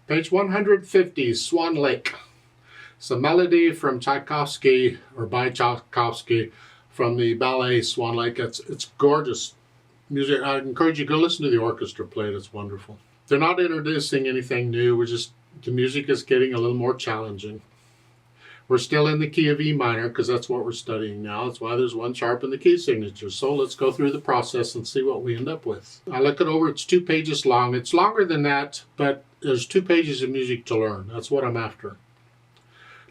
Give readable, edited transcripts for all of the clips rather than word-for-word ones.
Page 150, Swan Lake. It's a melody from Tchaikovsky, or by Tchaikovsky, from the ballet Swan Lake. It's gorgeous music. I encourage you to go listen to the orchestra play it. It's wonderful. They're not introducing anything new. The music is getting a little more challenging. We're still in the key of E minor because that's what we're studying now. That's why there's one sharp in the key signature. So let's go through the process and see what we end up with. I look it over. It's 2 pages long. It's longer than that, but there's 2 pages of music to learn. That's what I'm after.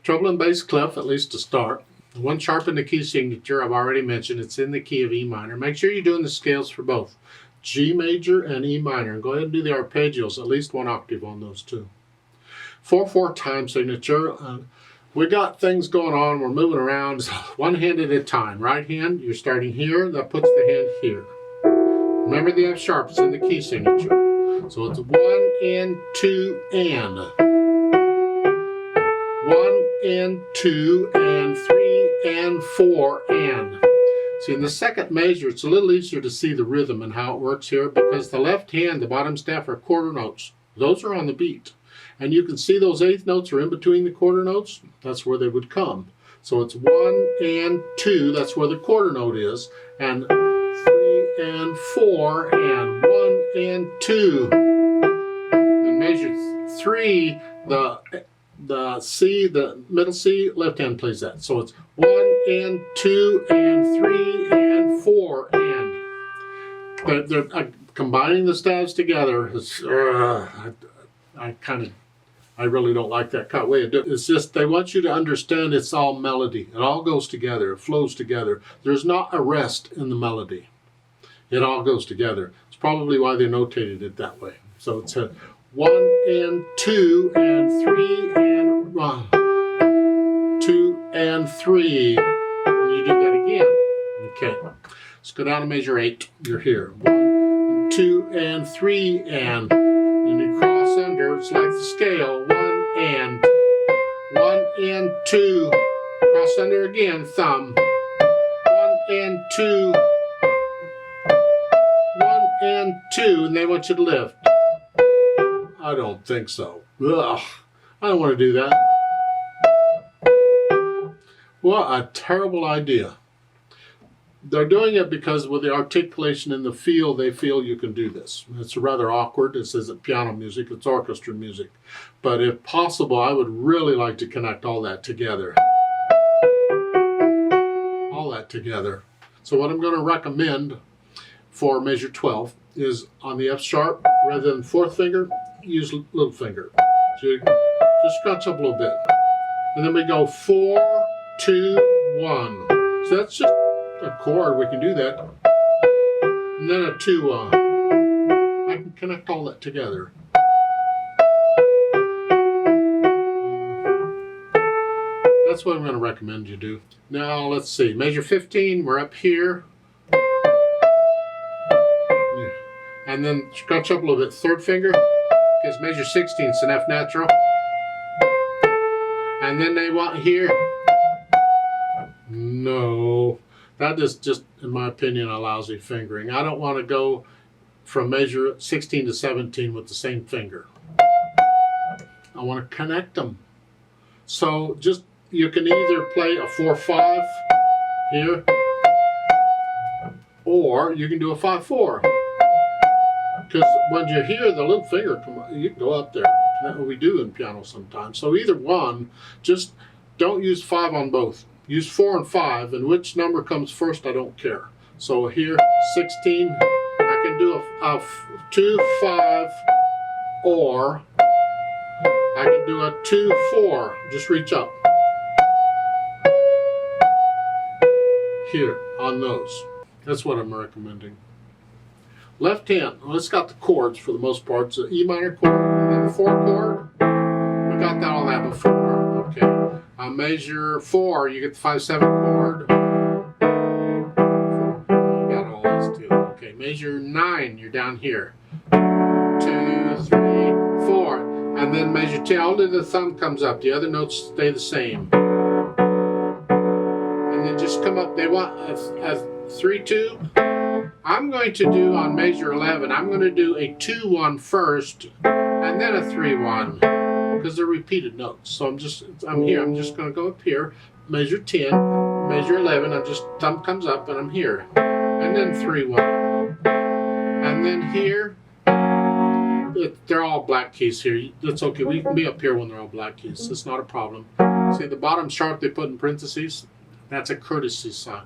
Treble and bass clef, at least to start. One sharp in the key signature, I've already mentioned. It's in the key of E minor. Make sure you're doing the scales for both G major and E minor. And go ahead and do the arpeggios, at least 1 octave on those two. 4/4 time signature. We got things going on. We're moving around 1 hand at a time. Right hand, you're starting here. That puts the hand here. Remember the F sharp. It's in the key signature. So it's 1 and 2 and. 1 and 2 and 3 and 4 and. See, in the second measure, it's a little easier to see the rhythm and how it works here because the left hand, the bottom staff, are quarter notes. Those are on the beat. And you can see those 8th notes are in between the quarter notes. That's where they would come. So it's 1 and 2, that's where the quarter note is. And 3 and 4 and 1 and 2. And measure 3, the C, the middle C, left hand plays that. So it's 1 and 2 and 3 and 4 and. They're combining the staves together. I really don't like that way of doing it. It's just they want you to understand it's all melody. It all goes together. It flows together. There's not a rest in the melody. It all goes together. It's probably why they notated it that way. So it's a 1 and 2 and 3 and 2 and 3. And you do that again. Okay. Let's go down to measure 8. You're here. 1, 2 and 3 and. And you cross under. It's like the scale. 1 and 2. Cross under again. Thumb. 1 and 2. 1 and 2. And they want you to lift. I don't think so. Ugh. I don't want to do that. What a terrible idea. They're doing it because with the articulation in the feel, they feel you can do this. It's rather awkward. This isn't piano music, it's orchestra music. But if possible, I would really like to connect all that together. All that together. So what I'm going to recommend for measure 12 is on the F sharp, rather than 4th finger, use little finger. So you just scratch up a little bit. And then we go 4, 2, 1. So that's just a chord, we can do that. And then a 2 I can connect all that together. That's what I'm going to recommend you do. Now let's see, measure 15, we're up here. And then scratch up a little bit, 3rd finger, because measure 16 is an F natural. And then they want here. No. That is just, in my opinion, a lousy fingering. I don't want to go from measure 16 to 17 with the same finger. I want to connect them. So just, you can either play a 4-5 here, or you can do a 5-4. Because when you hear the little finger come up, you can go up there. That's what we do in piano sometimes. So either one, just don't use 5 on both. Use 4 and 5, and which number comes first, I don't care. So here, 16, I can do a 2, 5, or I can do a 2, 4. Just reach up. Here, on those. That's what I'm recommending. Left hand, well, it's got the chords for the most part. It's an E minor chord, and then the 4 chord. We got all that before. Okay. Measure 4, you get the 5/7 chord. You got all these too. Okay, measure 9, you're down here. 2, 3, 4. And then measure 10, only the thumb comes up. The other notes stay the same. And then just come up, they want a 3-2. I'm going to do on measure 11, I'm going to do a 2-1 first, and then a 3-1, because they're repeated notes. So I'm here. I'm just going to go up here, measure 10, measure 11. Thumb comes up, and I'm here, and then 3-1, and then here. They're all black keys here. That's okay. We can be up here when they're all black keys. That's not a problem. See the bottom sharp they put in parentheses? That's a courtesy sign.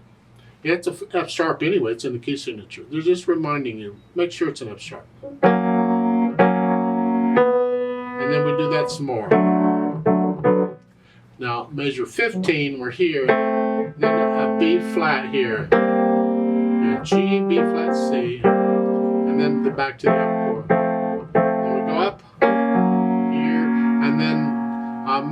It's a F sharp anyway. It's in the key signature. They're just reminding you. Make sure it's an F sharp. And then we do that some more. Now measure 15. We're here. Then a B flat here. A G, B flat, C, and then back to the F chord. Up here, and then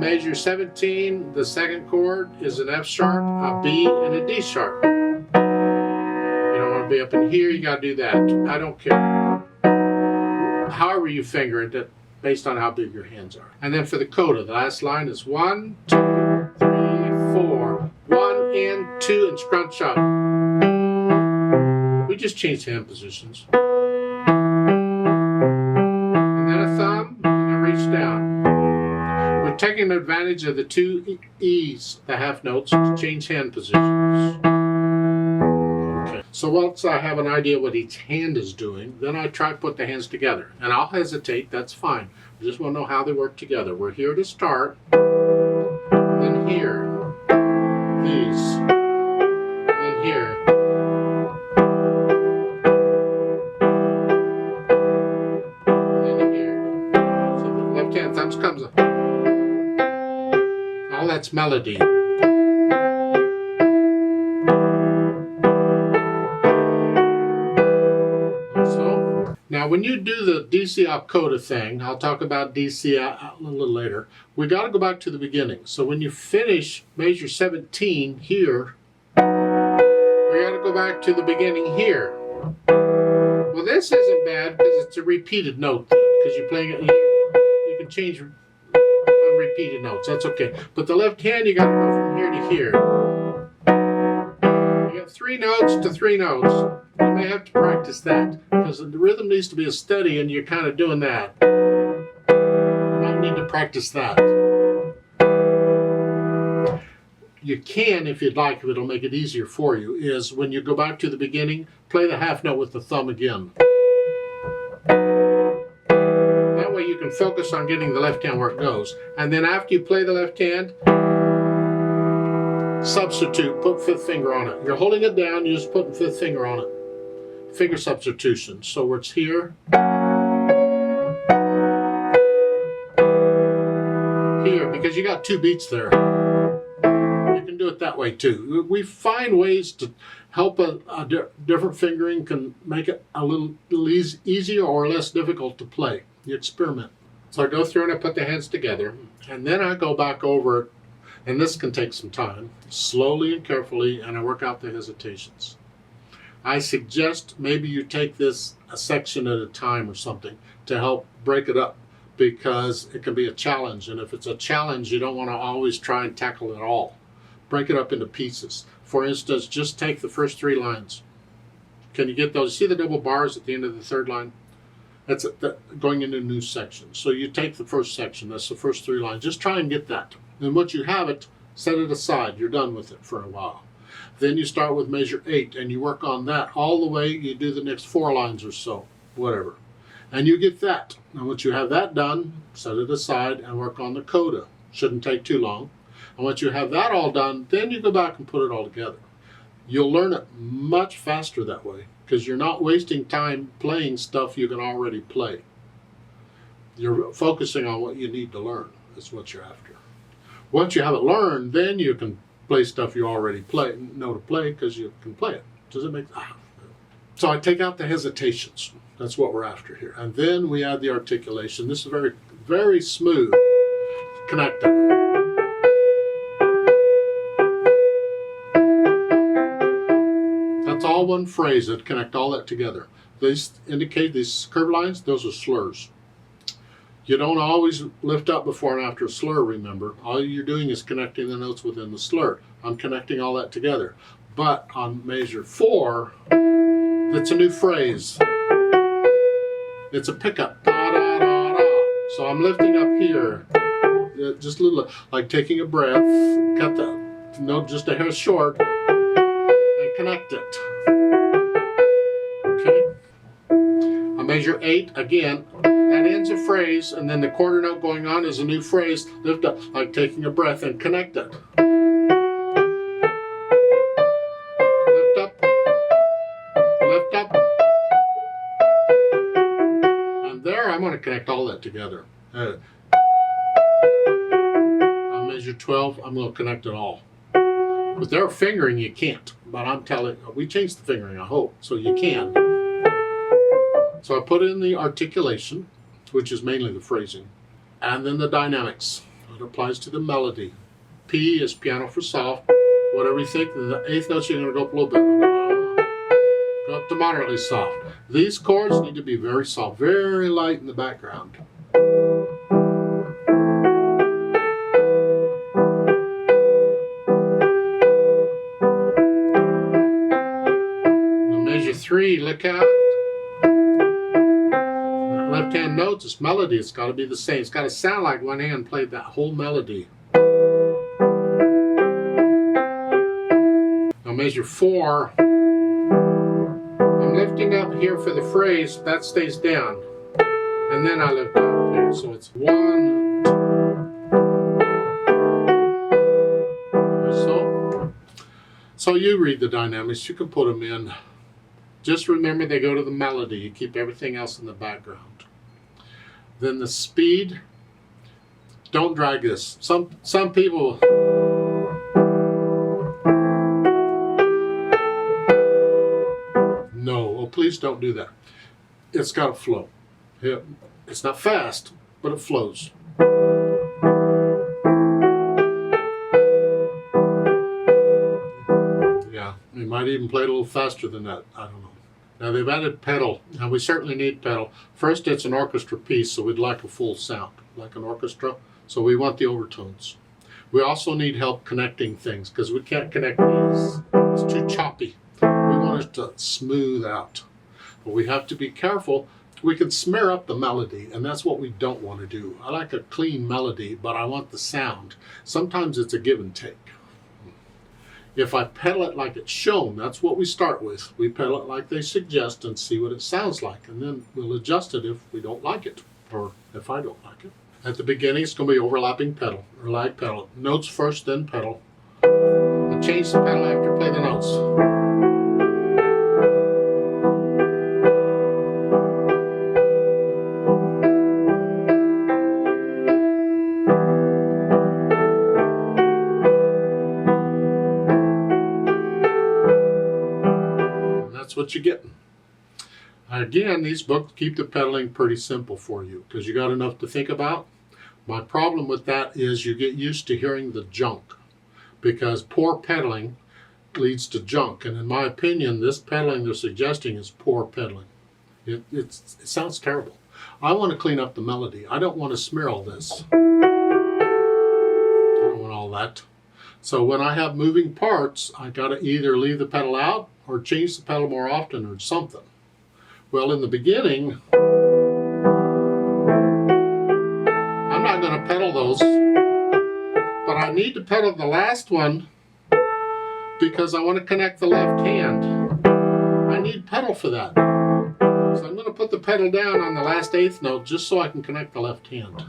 measure 17. The second chord is an F sharp, a B, and a D sharp. You don't want to be up in here. You got to do that. I don't care. However you finger it, based on how big your hands are. And then for the coda, the last line is 1, 2, 3, 4. 1 and 2 and scrunch up. We just changed hand positions. Thumb and reach down. We're taking advantage of the 2 E's, the half notes, to change hand positions. Okay. So once I have an idea what each hand is doing, then I try to put the hands together. And I'll hesitate, that's fine. I just want to know how they work together. We're here to start, then here, these, then here. Thumbs comes up. All that's melody. So, now when you do the DC coda thing, I'll talk about DC a little later, we got to go back to the beginning. So when you finish measure 17 here, we got to go back to the beginning here. Well, this isn't bad because it's a repeated note, because you're playing it here. You can change unrepeated notes, that's okay. But the left hand, you got to go from here to here. You got 3 notes to 3 notes. You may have to practice that because the rhythm needs to be a steady, and you're kind of doing that. You might need to practice that. You can, if you'd like, if it'll make it easier for you, is when you go back to the beginning, play the half note with the thumb again. You can focus on getting the left hand where it goes, and then after you play the left hand, substitute, put 5th finger on it. You're holding it down, you just put the 5th finger on it. Finger substitution. So it's here, here, because you got 2 beats there. You can do it that way too. We find ways to help different fingering can make it a little easier or less difficult to play. You experiment. So I go through and I put the hands together, and then I go back over it, and this can take some time, slowly and carefully, and I work out the hesitations. I suggest maybe you take this a section at a time or something to help break it up, because it can be a challenge, and if it's a challenge, you don't want to always try and tackle it all. Break it up into pieces. For instance, just take the first 3 lines. Can you get those? See the double bars at the end of the 3rd line? That's going into a new section. So you take the first section, that's the first 3 lines. Just try and get that. And once you have it, set it aside. You're done with it for a while. Then you start with measure 8, and you work on that all the way. You do the next 4 lines or so, whatever. And you get that. And once you have that done, set it aside and work on the coda. Shouldn't take too long. And once you have that all done, then you go back and put it all together. You'll learn it much faster that way, because you're not wasting time playing stuff you can already play. You're focusing on what you need to learn. That's what you're after. Once you have it learned, then you can play stuff you already know to play, because you can play it. Does it make So I take out the hesitations. That's what we're after here. And then we add the articulation. This is very, very smooth. Connect them. That's all one phrase that connect all that together. These indicate these curved lines, those are slurs. You don't always lift up before and after a slur, remember. All you're doing is connecting the notes within the slur. I'm connecting all that together. But on measure 4, that's a new phrase. It's a pickup. Da, da, da, da. So I'm lifting up here, just a little, like taking a breath, cut the note just a hair short, and connect it. Okay? I measure 8 again. That ends a phrase, and then the quarter note going on is a new phrase. Lift up, like taking a breath, and connect it. Lift up, lift up. And there, I'm going to connect all that together. I measure 12, I'm going to connect it all. With their fingering, you can't. But I'm telling you, we changed the fingering, I hope, so you can. So I put in the articulation, which is mainly the phrasing, and then the dynamics. It applies to the melody. P is piano for soft. Whatever you think, the 8th note, you're going to go up a little bit. Go up to moderately soft. These chords need to be very soft, very light in the background. Now measure 3, look out. Left-hand notes, it's melody, it's got to be the same. It's got to sound like one hand played that whole melody. Now measure 4. I'm lifting up here for the phrase, that stays down. And then I lift up here, so it's 1. So you read the dynamics, you can put them in. Just remember they go to the melody, you keep everything else in the background. Then the speed, don't drag this. Some people, no, oh please don't do that. It's got to flow. It's not fast, but it flows. Yeah, you might even play it a little faster than that, I don't know. Now they've added pedal, and we certainly need pedal. First, it's an orchestra piece, so we'd like a full sound, like an orchestra. So we want the overtones. We also need help connecting things, because we can't connect these. It's too choppy. We want it to smooth out. But we have to be careful. We can smear up the melody, and that's what we don't want to do. I like a clean melody, but I want the sound. Sometimes it's a give and take. If I pedal it like it's shown, that's what we start with. We pedal it like they suggest and see what it sounds like, and then we'll adjust it if we don't like it, or if I don't like it. At the beginning, it's going to be overlapping pedal, or lag pedal. Notes first, then pedal. And change the pedal after you play the notes. That's what you're getting. Again, these books keep the pedaling pretty simple for you because you got enough to think about. My problem with that is you get used to hearing the junk because poor pedaling leads to junk. And in my opinion, this pedaling they're suggesting is poor pedaling. It sounds terrible. I want to clean up the melody. I don't want to smear all this. I don't want all that. So when I have moving parts, I got to either leave the pedal out or change the pedal more often or something. Well, in the beginning, I'm not going to pedal those, but I need to pedal the last one because I want to connect the left hand. I need pedal for that. So I'm going to put the pedal down on the last 8th note just so I can connect the left hand.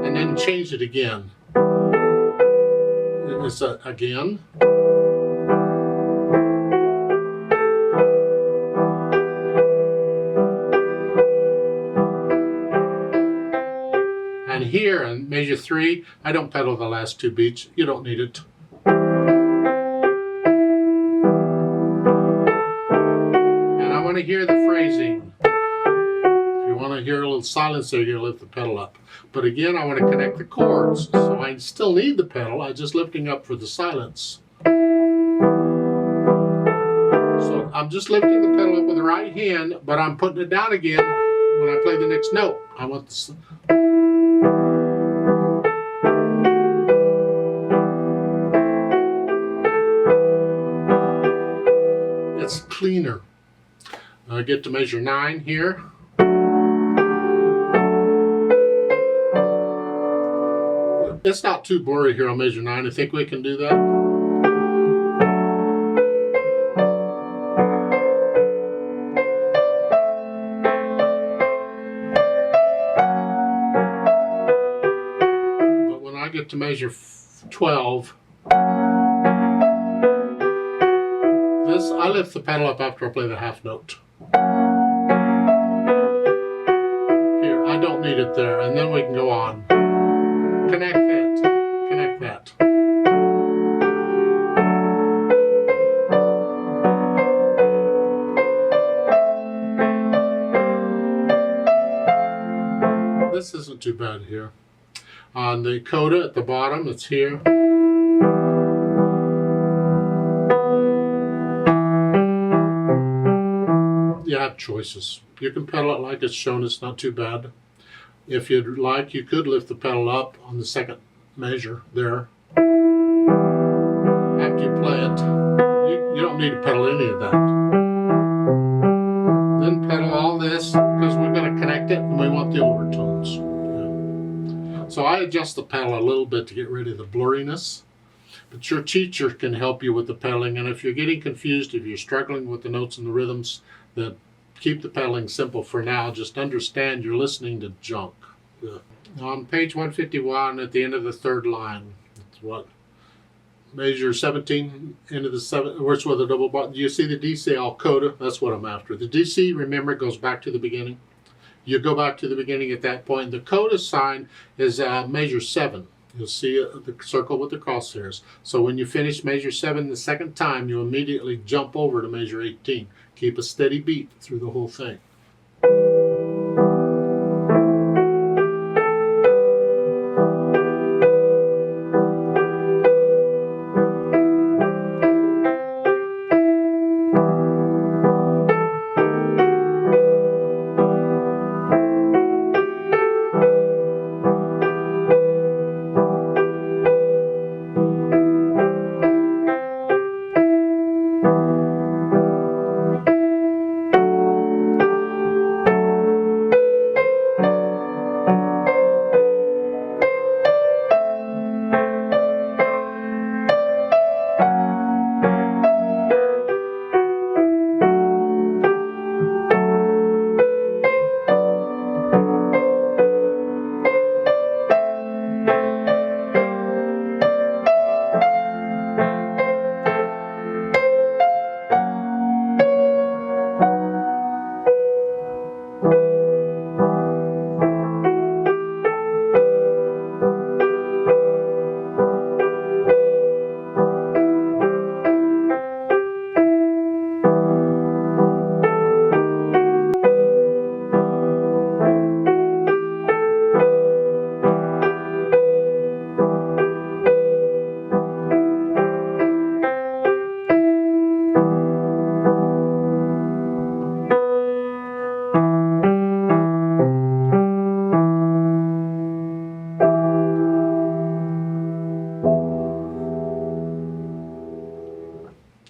And then change it again. It's again. And here in measure 3, I don't pedal the last 2 beats. You don't need it. And I want to hear the phrasing. If you want to hear a little silence there, you lift the pedal up. But again, I want to connect the chords. So I still need the pedal. I'm just lifting up for the silence. So I'm just lifting the pedal up with the right hand, but I'm putting it down again when I play the next note. I want the... It's cleaner. I get to measure 9 here. It's not too blurry here on measure 9. I think we can do that. But when I get to measure 12, I lift the pedal up after I play the half note. Here, I don't need it there, and then we can go on. Connect that. Connect that. This isn't too bad here. On the coda at the bottom, it's here. You have choices. You can pedal it like it's shown, it's not too bad. If you'd like, you could lift the pedal up on the second measure there. After you play it, you don't need to pedal any of that. Then pedal all this, because we're going to connect it and we want the overtones. Yeah. So I adjust the pedal a little bit to get rid of the blurriness. But your teacher can help you with the pedaling, and if you're getting confused, if you're struggling with the notes and the rhythms, then keep the pedaling simple for now. Just understand you're listening to junk. Yeah. On page 151, at the end of the third line, it's what? Measure 17 into the 7, where's where the double bottom. Do you see the DC coda? That's what I'm after. The DC, remember, goes back to the beginning. You go back to the beginning at that point. The coda sign is measure 7. You'll see the circle with the crosshairs. So when you finish measure 7 the second time, you immediately jump over to measure 18. Keep a steady beat through the whole thing.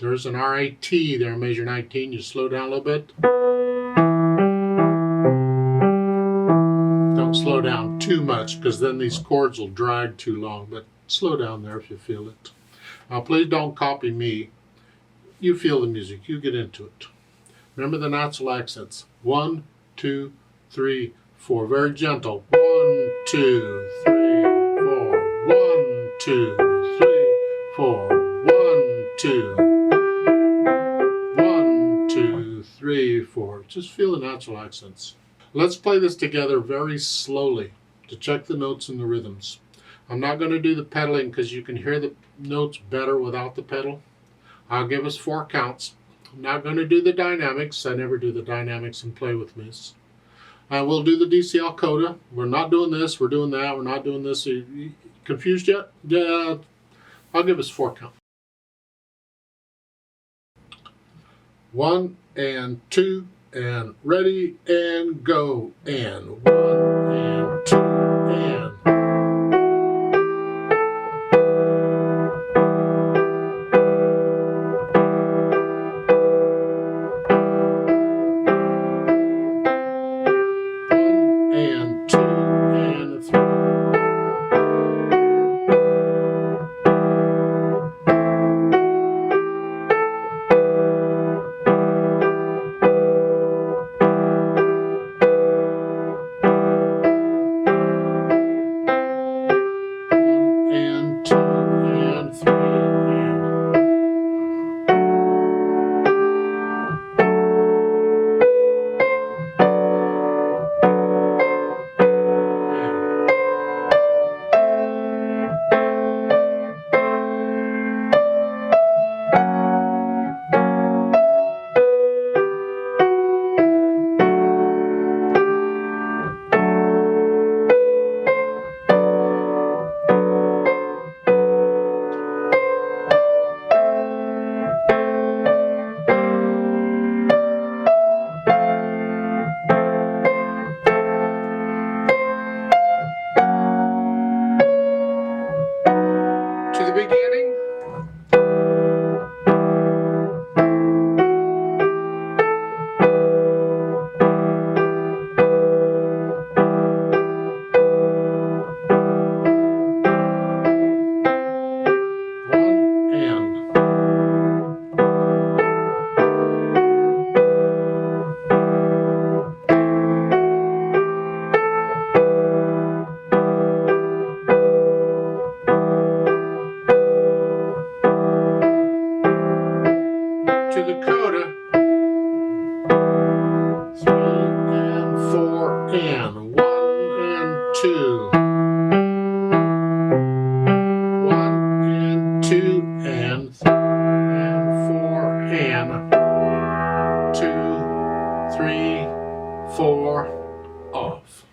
There's an RAT there, measure 19. You slow down a little bit. Don't slow down too much, because then these chords will drag too long, but slow down there if you feel it. Now please don't copy me. You feel the music, you get into it. Remember the natural accents. 1, 2, 3, 4. Very gentle. 1, 2, 3, 4. 1, 2, 3, 4. 1, 2. 1, 2, 3, 4. Just feel the natural accents. Let's play this together very slowly to check the notes and the rhythms. I'm not going to do the pedaling because you can hear the notes better without the pedal. I'll give us 4 counts. I'm not going to do the dynamics. I never do the dynamics and play with this. We'll do the DCL coda. We're not doing this. We're doing that. We're not doing this. Are you confused yet? Yeah. I'll give us 4 counts. 1 and 2 and ready and go. And 1 and 2 and. 3, 4, off.